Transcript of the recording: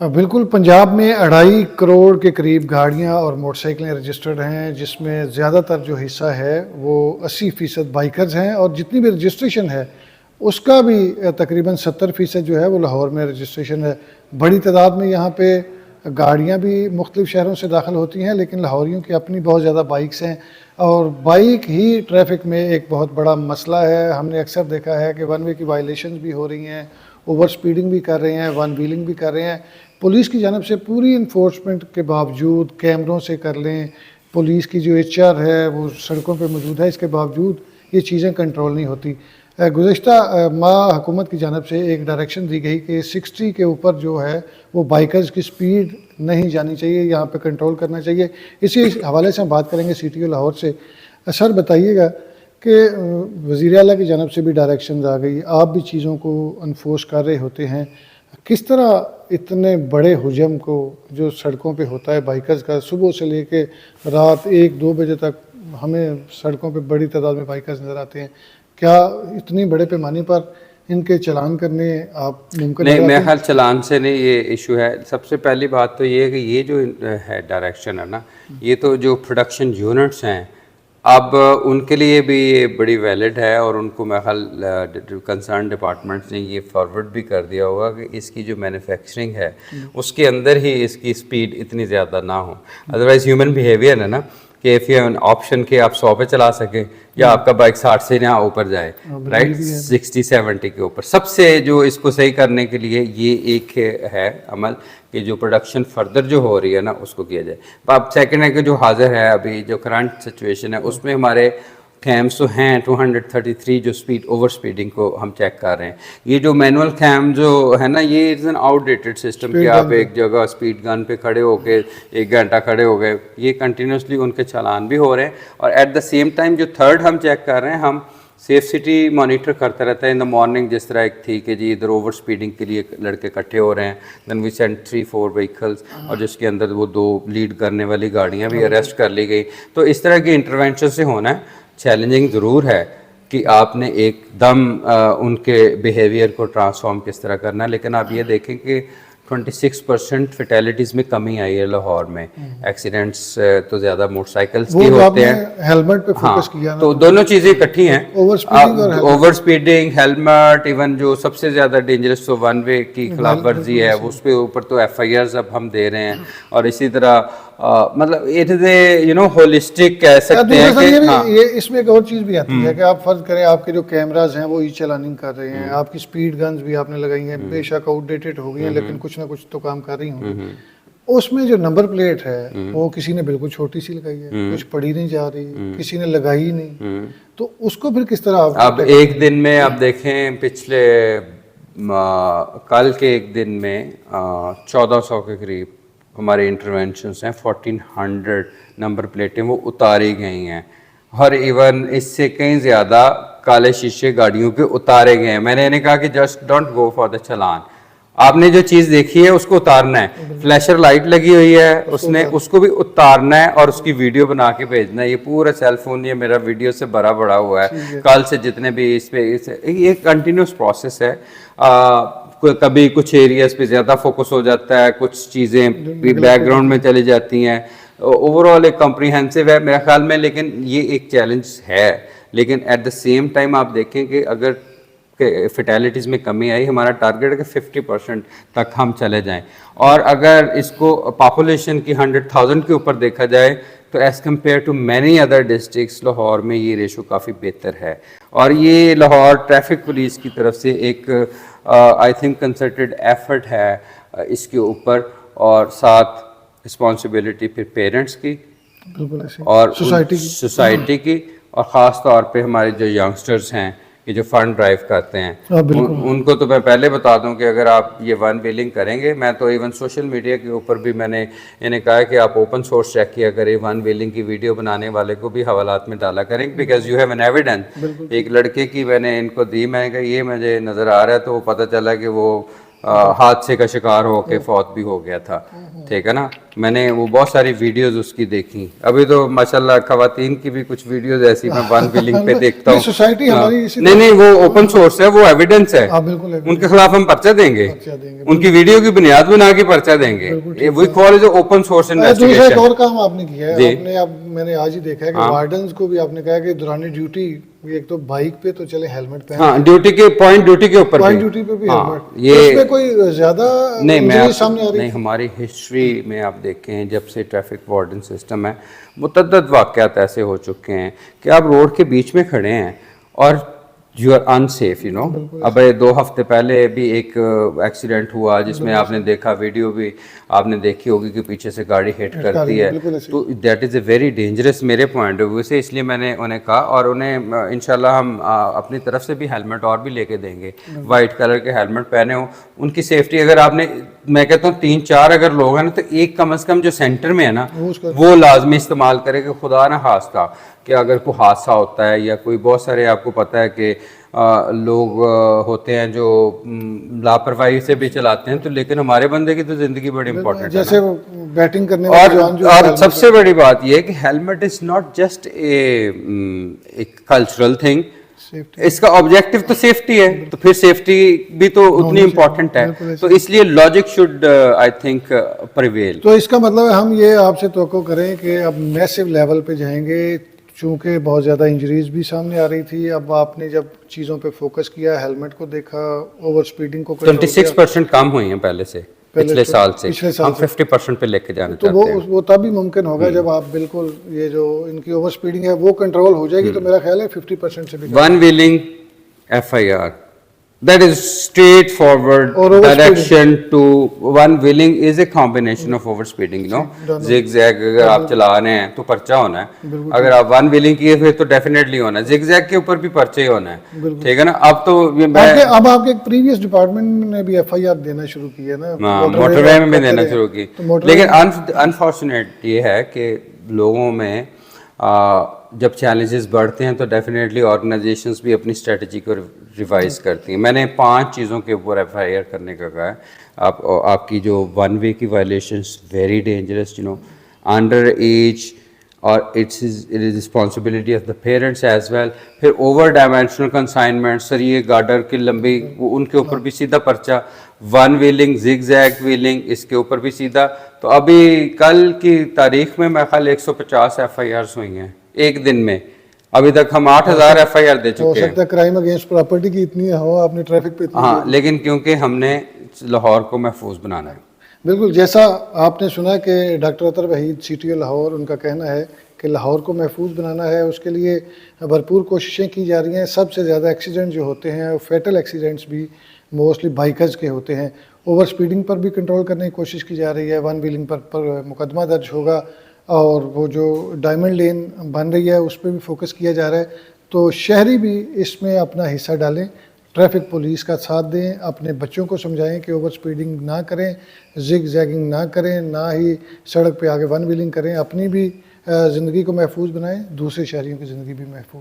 بالکل پنجاب میں 2.5 کروڑ کے قریب گاڑیاں اور موٹر سائیکلیں رجسٹرڈ ہیں، جس میں زیادہ تر جو حصہ ہے وہ 80% بائکرز ہیں، اور جتنی بھی رجسٹریشن ہے اس کا بھی تقریباً 70% جو ہے وہ لاہور میں رجسٹریشن ہے۔ بڑی تعداد میں یہاں پہ گاڑیاں بھی مختلف شہروں سے داخل ہوتی ہیں، لیکن لاہوریوں کی اپنی بہت زیادہ بائکس ہیں، اور بائک ہی ٹریفک میں ایک بہت بڑا مسئلہ ہے۔ ہم نے اکثر دیکھا ہے کہ ون وے کی وائلیشنز بھی ہو رہی ہیں، اوور سپیڈنگ بھی کر رہے ہیں، ون ویلنگ بھی کر رہے ہیں۔ پولیس کی جانب سے پوری انفورسمنٹ کے باوجود، کیمروں سے کر لیں، پولیس کی جو ایچ آر ہے وہ سڑکوں پہ موجود ہے، اس کے باوجود یہ چیزیں کنٹرول نہیں ہوتی۔ گزشتہ ماہ حکومت کی جانب سے ایک ڈائریکشن دی گئی کہ 60 کے اوپر جو ہے وہ بائکرز کی سپیڈ نہیں جانی چاہیے، یہاں پہ کنٹرول کرنا چاہیے۔ اسی حوالے سے ہم بات کریں گے سی ٹی او لاہور سے۔ سر بتائیے گا کہ وزیر اعلیٰ کی جانب سے بھی ڈائریکشنز آ گئی، آپ بھی چیزوں کو انفورس کر رہے ہوتے ہیں، کس طرح اتنے بڑے حجم کو جو سڑکوں پہ ہوتا ہے بائکرز کا، صبح سے لے کے رات 1-2 بجے تک ہمیں سڑکوں پہ بڑی تعداد میں بائکرز نظر آتے ہیں، کیا اتنی بڑے پیمانے پر ان کے چلان کرنے آپ ممکن نہیں، میرے خیال چلان سے نہیں یہ ایشو ہے۔ سب سے پہلی بات تو یہ ہے کہ یہ جو ہے ڈائریکشن ہے نا، یہ تو جو پروڈکشن یونٹس ہیں اب ان کے لیے بھی یہ بڑی ویلڈ ہے، اور ان کو میرے خیال کنسرن ڈپارٹمنٹس نے یہ فارورڈ بھی کر دیا ہوگا کہ اس کی جو مینوفیکچرنگ ہے اس کے اندر ہی اس کی سپیڈ اتنی زیادہ نہ ہو۔ ادروائز ہیومن بیہیویئر ہے نا کہ اف یو آپشن کہ آپ 100 پہ چلا سکیں یا آپ کا بائک 60 سے یہاں اوپر جائے، رائٹ، 60-70 کے اوپر۔ سب سے جو اس کو صحیح کرنے کے لیے یہ ایک ہے عمل کہ جو پروڈکشن فردر جو ہو رہی ہے نا اس کو کیا جائے۔ اب سیکنڈ ہے کہ جو حاضر ہے ابھی جو کرنٹ سچویشن ہے اس میں ہمارے کیمز تو ہیں 233 جو سپیڈ اوور سپیڈنگ کو ہم چیک کر رہے ہیں۔ یہ جو مینول کیم جو ہے نا یہ is an out dated system کہ آپ ایک جگہ سپیڈ گن پہ کھڑے ہو کے 1 گھنٹہ کھڑے ہو گئے، یہ کنٹینیوسلی ان کے چالان بھی ہو رہے ہیں۔ اور ایٹ دا سیم ٹائم جو تھرڈ ہم چیک کر رہے ہیں، ہم سیف سٹی مانیٹر کرتا رہتا ہے۔ ان دا مارننگ جس طرح ایک تھی کہ جی ادھر اوور سپیڈنگ کے لیے لڑکے اکٹھے ہو رہے ہیں، دین وی سینڈ 3-4 وہیکلس، اور جس کے اندر وہ 2 لیڈ کرنے والی گاڑیاں بھی اریسٹ کر لی گئی۔ تو اس طرح کی انٹرونشن سے ہونا ہے۔ چیلنجنگ ضرور ہے کہ آپ نے ایک دم ان کے بیہیویئر کو ٹرانسفارم کس طرح کرنا ہے، لیکن آپ یہ دیکھیں کہ 26% فیٹیلٹیز میں کمی آئی ہے لاہور میں۔ ایکسیڈنٹس تو زیادہ موٹر سائیکلس کی ہوتے ہیں، ہیلمٹ پہ فوکس کیا نا، تو دونوں چیزیں اکٹھی ہیں، اوور سپیڈنگ، ہیلمٹ، ایون جو سب سے زیادہ ڈینجرس تو ون وے کی خلاف ورزی ہے اس پہ اوپر تو ایف آئی آرز اب ہم دے رہے ہیں۔ اور اسی طرح مطلب اٹ از اے ہولسٹک کہہ سکتے ہیں کہ یہ اس میں ایک اور چیز بھی آتی ہے کہ آپ فرض کریں آپ کے جو کیمراز ہیں وہ ای چلاننگ کر رہے ہیں، آپ کی سپیڈ گنز بھی آپ نے لگائی ہیں، بے شک آؤٹ ڈیٹڈ ہو گئی ہیں لیکن کچھ نہ کچھ تو کام کر رہی ہوں گی۔ اس میں جو نمبر پلیٹ ہے وہ کسی نے بالکل چھوٹی سی لگائی ہے، کچھ پڑھی نہیں جا رہی، کسی نے لگائی نہیں، تو اس کو پھر کس طرح اب ایک دن میں آپ دیکھیں پچھلے کل کے ایک دن میں 1400 کے قریب ہمارے انٹرونشنس ہیں، 1400 نمبر پلیٹیں وہ اتاری گئی ہیں، اور ایون اس سے کہیں زیادہ کالے شیشے گاڑیوں کے اتارے گئے ہیں۔ میں نے انہیں کہا کہ just don't go for the challan, آپ نے جو چیز دیکھی ہے اس کو اتارنا ہے۔ فلیشر لائٹ لگی ہوئی ہے، اس کو بھی اتارنا ہے اور اس کی ویڈیو بنا کے بھیجنا ہے۔ یہ پورا سیل فون یہ میرا ویڈیو سے بھرا پڑا ہوا ہے، کل سے جتنے بھی اس پہ یہ کنٹینیوس پروسیس ہے۔ کبھی کچھ ایریاز پہ زیادہ فوکس ہو جاتا ہے، کچھ چیزیں بیک گراؤنڈ میں چلی جاتی ہیں۔ اوور آل ایک کمپریہنسو ہے میرے خیال میں، لیکن یہ ایک چیلنج ہے۔ لیکن ایٹ دا سیم ٹائم آپ دیکھیں کہ اگر فیٹیلٹیز میں کمی آئی، ہمارا ٹارگیٹ ہے کہ 50% تک ہم چلے جائیں، اور اگر اس کو پاپولیشن کی 100,000 کے اوپر دیکھا جائے تو as compared to many other districts Lahore میں یہ ریشو کافی بہتر ہے۔ اور یہ لاہور ٹریفک پولیس کی طرف سے ایک آئی تھنک کنسرٹڈ ایفرٹ ہے اس کے اوپر، اور ساتھ رسپانسبلٹی پھر پیرنٹس کی اور سوسائٹی کی، اور خاص طور پہ ہمارے جو ینگسٹرز ہیں کہ جو فنڈ ڈرائیو کرتے ہیں ان کو تو میں پہلے بتا دوں کہ اگر آپ یہ ون ویلنگ کریں گے، میں تو ایون سوشل میڈیا کے اوپر بھی میں نے انہیں کہا کہ آپ اوپن سورس چیک کیا کریں، ون ویلنگ کی ویڈیو بنانے والے کو بھی حوالات میں ڈالا کریں، because you have an evidence. ایک لڑکے کی میں نے ان کو دی، میں نے کہا یہ مجھے نظر آ رہا ہے، تو وہ پتہ چلا کہ وہ حادثے کا شکار ہو کے فوت بھی ہو گیا تھا, ٹھیک ہے نا. میں نے وہ بہت ساری ویڈیوز اس کی دیکھی. ابھی تو ماشاءاللہ خواتین کی بھی کچھ ویڈیوز ایسی میں ون ویلنگ پہ دیکھتا ہوں. سوسائٹی ہماری اسی نہیں وہ اوپن سورس ہے, وہ ایویڈنس ہے, بالکل ان کے خلاف ہم پرچہ دیں گے, ان کی ویڈیو کی بنیاد بنا کے پرچہ دیں گے. وی کال اٹ اوپن سورس دوسرا ایک انویسٹیگیشن. اور کام آپ نے کیا ہے, آپ نے اب میں نے آج ہی دیکھا ہے کہ وارڈنز کو بھی آپ نے کہا کہ دوران ڈیوٹی ایک تو بائک پہ تو چلے ہیلمٹ پہن, ہاں ڈیوٹی کے پوائنٹ ڈیوٹی کے اوپر پوائنٹ ڈیوٹی پہ بھی ہیلمٹ, یہ اس میں کوئی زیادہ انجری سامنے آ رہی نہیں, ہماری ہسٹری میں آپ دیکھیں جب سے ٹریفک وارڈن سسٹم ہے متعدد واقعات ایسے ہو چکے ہیں کہ آپ روڈ کے بیچ میں کھڑے ہیں اور you are unsafe, you know. اب 2 ہفتے پہلے بھی ایک ایکسیڈنٹ ہوا جس میں آپ نے دیکھا, ویڈیو بھی آپ نے دیکھی ہوگی کہ پیچھے سے گاڑی ہٹ کرتی ہے, تو that is a very dangerous میرے پوائنٹ آف ویو سے. اس لیے میں نے انہیں کہا, اور انہیں انشاءاللہ ہم اپنی طرف سے بھی ہیلمٹ اور بھی لے کے دیں گے, وائٹ کلر کے ہیلمٹ پہنے ہوں. ان کی سیفٹی اگر آپ نے, میں کہتا ہوں 3-4 اگر لوگ ہیں نا تو ایک کم از کم جو سینٹر میں ہے نا وہ لازمی استعمال کرے کہ خدا نہ خواستہ کہ اگر کوئی حادثہ ہوتا ہے یا کوئی, بہت سارے آپ کو پتہ ہے کہ لوگ ہوتے ہیں جو لاپرواہی سے بھی چلاتے ہیں, تو لیکن ہمارے بندے کی تو زندگی بڑی امپورٹنٹ ہے. جیسے بیٹنگ کرنے والے اور سب سے بڑی بات یہ ہے کہ helmet is not just a cultural thing, اس کا آبجیکٹو تو سیفٹی ہے, تو پھر سیفٹی بھی تو اتنی امپورٹنٹ ہے, تو اس لیے logic should I think prevail. تو اس کا مطلب ہے ہم یہ آپ سے توقع کریں کہ اب میسو لیول پہ جائیں گے, چونکہ بہت زیادہ انجریز بھی سامنے آ رہی تھی. اب آپ نے جب چیزوں پہ فوکس کیا, ہیلمٹ کو دیکھا, اوور سپیڈنگ کو 26% کم ہوئی ہیں پہلے سے, پچھلے سال سے ہم 50% پہ لے کے جانا چاہتے ہیں. تو وہ تب ہی ممکن ہوگا جب آپ بالکل یہ جو ان کی اوور سپیڈنگ ہے وہ کنٹرول ہو جائے گی. تو میرا خیال ہے 50% سے بھی one wheeling FIR, that is straight forward direction to one wheeling is a combination of over speeding, you know. zig zag اگر آپ چلا رہے ہیں تو پرچہ ہونا ہے, اگر آپ ون ویلنگ کیے پھر تو ڈیفینیٹلی ہونا ہے, زگ زیگ کے اوپر بھی پرچہ ہی ہونا ہے, ٹھیک ہے نا. اب تو اب آپ کے پریویس ڈپارٹمنٹ نے بھی FIR دینا شروع کی ہے نا, موٹر وے میں بھی دینا شروع کی, لیکن انفارچونیٹ یہ ہے کہ لوگوں میں جب چیلنجز بڑھتے ہیں تو ڈیفینیٹلی آرگنائزیشنز بھی اپنی اسٹریٹجی کو ریوائز کرتی ہیں. میں نے 5 چیزوں کے اوپر FIR کرنے کا کہا ہے. آپ کی جو ون وے کی violations very dangerous, you know, under age, اور it's responsibility of the parents as well. پھر اوور ڈائمینشنل کنسائنمنٹ, سر یہ گارڈر کی لمبی, ان کے اوپر بھی سیدھا پرچہ. One wheeling, zigzag wheeling, اس کے اوپر بھی سیدھا. تو ابھی کل کی تاریخ میں خیال 150 FIRs ہوئی ہیں ایک دن میں. ابھی تک ہم 8000 FIR دے چکے ہیں. ہو سکتا ہے کرائم اگینسٹ پراپرٹی کی اتنی ہو, آپ نے ٹریفک پہ اتنی. ہاں, لیکن کیونکہ ہم نے لاہور کو محفوظ بنانا ہے. بالکل, جیسا آپ نے سنا کہ ڈاکٹر اطہر وحید CTO لاہور, ان کا کہنا ہے کہ لاہور کو محفوظ بنانا ہے, اس کے لیے بھرپور کوششیں کی جا رہی ہیں. سب سے زیادہ ایکسیڈنٹ جو ہوتے ہیں, فیٹل ایکسیڈنٹس بھی موسٹلی بائکرز کے ہوتے ہیں. اوور سپیڈنگ پر بھی کنٹرول کرنے کی کوشش کی جا رہی ہے, ون ویلنگ پر مقدمہ درج ہوگا, اور وہ جو ڈائمنڈ لین بن رہی ہے اس پہ بھی فوکس کیا جا رہا ہے. تو شہری بھی اس میں اپنا حصہ ڈالیں, ٹریفک پولیس کا ساتھ دیں, اپنے بچوں کو سمجھائیں کہ اوور سپیڈنگ نہ کریں, زگ زیگنگ نہ کریں, نہ ہی سڑک پہ آگے ون ویلنگ کریں. اپنی بھی زندگی کو محفوظ بنائیں, دوسرے شہریوں کی زندگی بھی محفوظ.